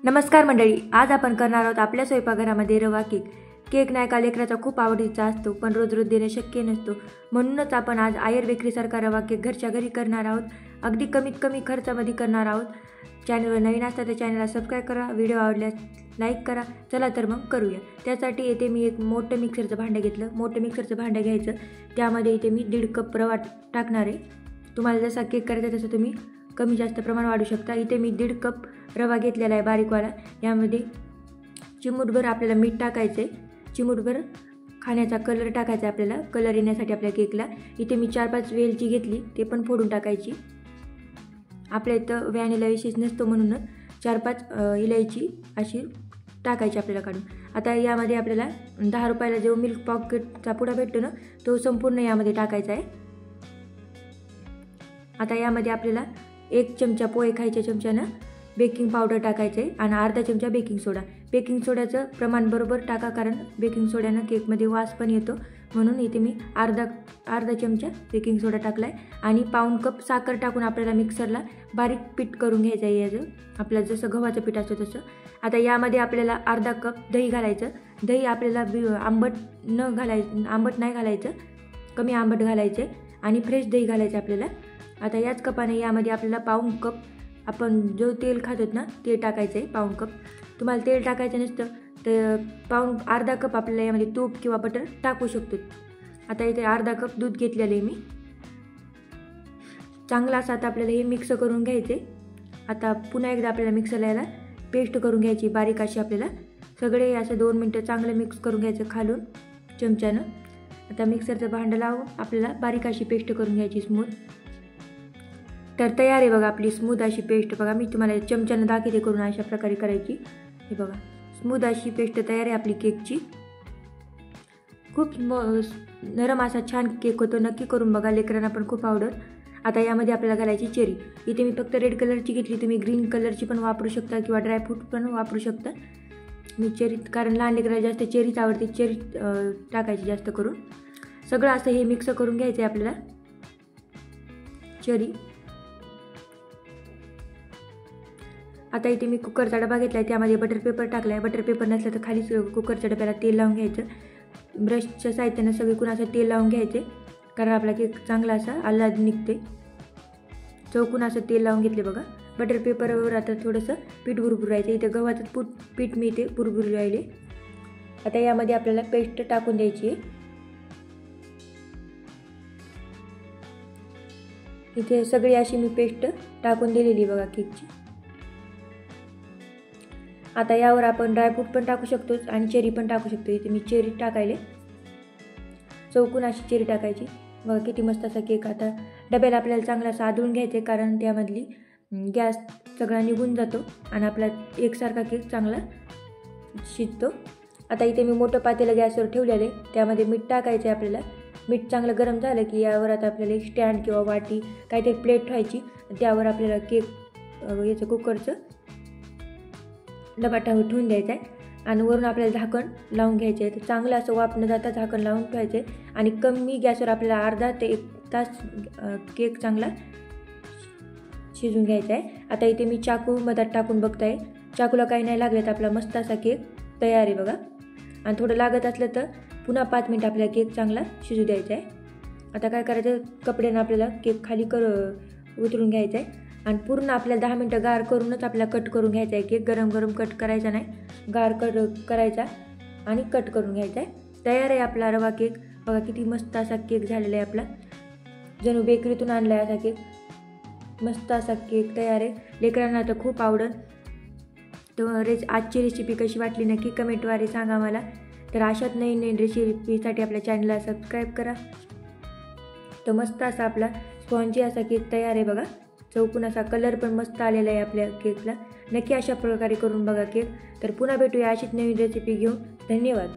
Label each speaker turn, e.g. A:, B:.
A: नमस्कार मंडळी, आज आपण करणार आहोत आपल्या स्वयंपाकघरामध्ये रवा केक. केक नाही का लेकराचा खूप आवडीचा असतो, पण रोज रोज देणे शक्य नसतो. म्हणूनच आपण आज आयर बेकरीसारखा रवा केक घरच्या घरी करणार आहोत. अगदी कमीत कमी खर्चामध्ये करणार आहोत. चॅनलवर नवीन असता तर चॅनलला सबस्क्राईब करा, व्हिडिओ आवडल्यास लाईक करा. चला तर मग करूया. त्यासाठी इथे मी एक मोठं मिक्सरचं भांडं घेतलं. मोठं मिक्सरचं भांडं घ्यायचं, त्यामध्ये इथे मी 1.5 कप रवा टाकणार आहे. तुम्हाला जसा केक करायचा तसं तुम्ही कमी जास्त प्रमाण वाढू शकता. इथे मी 1.5 कप रवा घेतलेला आहे बारीकवाला. यामध्ये चिमूटभर आपल्याला मीठ टाकायचं आहे, चिमूटभर खाण्याचा कलर टाकायचा आहे आपल्याला, कलर येण्यासाठी आपल्या केकला. इथे मी 4-5 वेलची घेतली, ते पण फोडून टाकायची. आपल्या इथं व्हॅनिला विशेष नसतो म्हणूनच 4-5 इलायची अशी टाकायची आपल्याला काढून. आता यामध्ये आपल्याला 10 रुपयाला जो मिल्क पॉकेटचा पुडा भेटतो ना, तो संपूर्ण यामध्ये टाकायचा आहे. आता यामध्ये आपल्याला 1 चमचा पोहे खायच्या चमच्यानं बेकिंग पावडर टाकायचं आहे आणि अर्धा चमचा बेकिंग सोडा. बेकिंग सोड्याचं प्रमाण बरोबर टाका, कारण बेकिंग सोड्यानं केकमध्ये वास पण येतो. म्हणून इथे मी अर्धा चमचा बेकिंग सोडा टाकला आहे आणि पाऊण कप साखर टाकून आपल्याला मिक्सरला बारीक पीठ करून घ्यायचं आहे याचं, आपल्याला जसं गव्हाचं पीठ असतं तसं. आता यामध्ये आपल्याला अर्धा कप दही घालायचं. दही आपल्याला आंबट नाही घालायचं, कमी आंबट घालायचं आणि फ्रेश दही घालायचं आपल्याला. आता याच कपाने यामध्ये आपल्याला पाऊण कप आपण जो तेल खातो ना ते टाकायचं आहे, पाऊण कप. तुम्हाला तेल टाकायचं नसतं तर अर्धा कप आपल्याला यामध्ये तूप किंवा बटर टाकू शकतो. आता इथे अर्धा कप दूध घेतलेलं आहे मी. चांगला असं आता आपल्याला हे मिक्स करून घ्यायचे. आता पुन्हा एकदा आपल्याला मिक्सरला याला पेस्ट करून घ्यायची बारीक अशी. आपल्याला सगळे असं 2 मिनटं चांगलं मिक्स करून घ्यायचं खालून चमच्यानं. आता मिक्सरचं भांडं लावून आपल्याला बारीक अशी पेस्ट करून घ्यायची स्मूथ. तर तयार आहे बघा आपली स्मूथ अशी पेस्ट. बघा मी तुम्हाला चमच्यानं दाखवते करून अशा प्रकारे करायची. हे बघा स्मूथ अशी पेस्ट तयार आहे आपली केकची. खूप नरम असा छान केक होतो. नक्की करून बघा, लेकरांना पण खूप आवडत. आता यामध्ये आपल्याला घालायची चेरी. इथे मी फक्त रेड कलरची घेतली, तुम्ही ग्रीन कलरची पण वापरू शकता किंवा ड्रायफ्रूट पण वापरू शकता. मी चेरी, कारण लहान लेकराला जास्त चेरीच आवडते, चेरी टाकायची जास्त करून. सगळं असं हे मिक्स करून घ्यायचं आहे आपल्याला. चेरी. आता इथे मी कुकरचा डबा घेतला आहे, त्यामध्ये बटर पेपर टाकला आहे. बटर पेपर नसला तर खालीच कुकरच्या डब्याला तेल लावून घ्यायचं. ब्रशच्या साहित्यानं सगळीकडून असं तेल लावून घ्यायचे, कारण आपला केक चांगला असा आल्हाद निघते. चौकून असं तेल लावून घेतले बघा. बटर पेपरवर आता थोडंसं पीठ बुरबुरायचं. इथे गव्हाचं पीठ मी इथे बुरबुरू राहिले. आता यामध्ये आपल्याला पेस्ट टाकून द्यायची आहे. इथे सगळी अशी मी पेस्ट टाकून दिलेली बघा केकची. आता यावर आपण ड्रायफ्रूट पण टाकू शकतो आणि चेरी पण टाकू शकतो. इथे मी चेरी टाकायले, चौकून अशी चेरी टाकायची. बघा किती मस्त असा केक. आता डब्याला आपल्याला चांगला असा आदळून घ्यायचे, कारण त्यामधली गॅस सगळा निघून जातो आणि आपला एकसारखा केक चांगला शिजतो. आता इथे मी मोठं पातेलं गॅसवर ठेवलेलं आहे, त्यामध्ये मीठ टाकायचं आहे आपल्याला. मीठ चांगलं गरम झालं की यावर आता आपल्याला एक स्टँड किंवा वाटी काहीतरी प्लेट ठेवायची. त्यावर आपल्याला केक याचं कुकरचं डबा ठेवून द्यायचा आहे आणि वरून आपल्याला झाकण लावून घ्यायचं आहे. तर चांगलं असं वाफ न जाता झाकण लावून ठेवायचं आहे आणि कमी गॅसवर आपल्याला अर्धा ते 1 तास केक चांगला शिजून घ्यायचा आहे. आता इथे मी चाकू मधात टाकून बघताय, चाकूला काही नाही लागलं तर आपला मस्त असा केक तयार आहे बघा. आणि थोडं लागत असलं तर पुन्हा 5 मिनटं आपल्याला केक चांगला शिजू द्यायचा आहे. आता काय करायचं, कपड्यानं आपल्याला केक खाली उतरून घ्यायचा आहे आणि पूर्ण आपल्याला 10 मिनटं गार करूनच आपल्याला कट करून घ्यायचा आहे केक. गरम गरम कट करायचा नाही, गार करायचा आणि कट करून घ्यायचा आहे. तयार आहे आपला रवा केक. बघा किती मस्त असा केक झालेला आहे आपला, जणू बेकरीतून आणला आहे असा केक. मस्त असा केक तयार आहे. लेकरांना तर खूप आवडत. तर आजची रेसिपी कशी वाटली नक्की कमेंटद्वारे सांगा मला. तर अशाच नवीन रेसिपीसाठी आपल्या चॅनलला सबस्क्राईब करा. तर मस्त असा आपला स्पॉन्जी असा केक तयार आहे बघा. चौकून असा कलर पण मस्त आलेला आहे आपल्या केकला. नक्की अशा प्रकारे करून बघा केक. तर पुन्हा भेटूया अशीच नवीन रेसिपी घेऊन. धन्यवाद.